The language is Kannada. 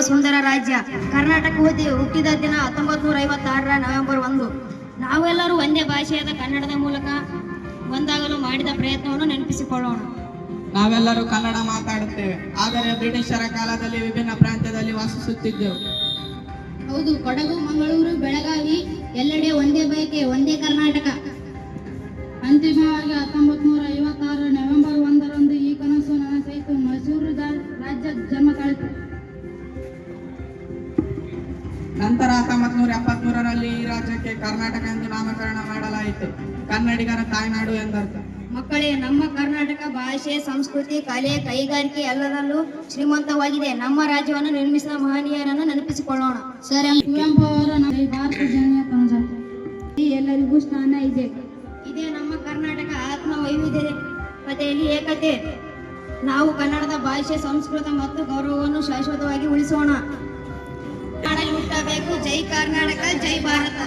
ಸುಂದರ ರಾಜ್ಯ. ಕರ್ನಾಟಕ ಹುಟ್ಟಿದ ದಿನ 1956 ನವೆಂಬರ್ 1. ನಾವೆಲ್ಲರೂ ಒಂದೇ ಭಾಷೆಯಾದ ಕನ್ನಡದ ಮೂಲಕ ಒಂದಾಗಲು ಮಾಡಿದ ಪ್ರಯತ್ನವನ್ನು ನೆನಪಿಸಿಕೊಳ್ಳೋಣ. ನಾವೆಲ್ಲರೂ ಕನ್ನಡ ಮಾತಾಡುತ್ತೇವೆ, ಆದರೆ ಬ್ರಿಟಿಷರ ಕಾಲದಲ್ಲಿ ವಿಭಿನ್ನ ಪ್ರಾಂತ್ಯದಲ್ಲಿ ವಾಸಿಸುತ್ತಿದ್ದೆವು. ಹೌದು, ಕೊಡಗು, ಮಂಗಳೂರು, ಬೆಳಗಾವಿ ಎಲ್ಲೆಡೆ ಒಂದೇ ಬಯಕೆ, ಒಂದೇ ಕರ್ನಾಟಕ. ಅಂತಿಮವಾಗಿ 1956 ನವೆಂಬರ್ 1ರಂದು ಈ ಕನಸು ನನಸಾಯಿತು. ಮೈಸೂರು ರಾಜ್ಯ ಜನ್ಮ ತಾಳಿತು. ನಂತರ 1973ರಲ್ಲಿ ಈ ರಾಜ್ಯಕ್ಕೆ ಕರ್ನಾಟಕ ಎಂದು ನಾಮಕರಣ ಮಾಡಲಾಯಿತು. ಕನ್ನಡಿಗರ ತಾಯ್ನಾಡು ಎಂದರ್ಥ. ಮಕ್ಕಳೇ, ನಮ್ಮ ಕರ್ನಾಟಕ ಭಾಷೆ, ಸಂಸ್ಕೃತಿ, ಕಲೆ, ಕೈಗಾರಿಕೆ ಎಲ್ಲದರಲ್ಲೂ ಶ್ರೀಮಂತವಾಗಿದೆ. ನಮ್ಮ ರಾಜ್ಯವನ್ನು ನಿರ್ಮಿಸಿದ ಮಹನೀಯರನ್ನು ನೆನಪಿಸಿಕೊಳ್ಳೋಣ. ಸರ್, ಕುವೆಂಪು ಅವರ ಭಾರತ ಜನನೀಯ ಕನಸಾಯಿತು. ಎಲ್ಲರಿಗೂ ಸ್ಥಾನ ಇದೆ. ಇದೇ ನಮ್ಮ ಕರ್ನಾಟಕ ಆತ್ಮ ವೈವಿಧ್ಯತೆಯಲ್ಲಿ ಏಕತೆ. ನಾವು ಕನ್ನಡದ ಭಾಷೆ, ಸಂಸ್ಕೃತಿ ಮತ್ತು ಗೌರವವನ್ನು ಶಾಶ್ವತವಾಗಿ ಉಳಿಸೋಣ. ಕನ್ನಡ ಹುಟ್ಟಬೇಕು. ಜೈ ಕರ್ನಾಟಕ, ಜೈ ಭಾರತ.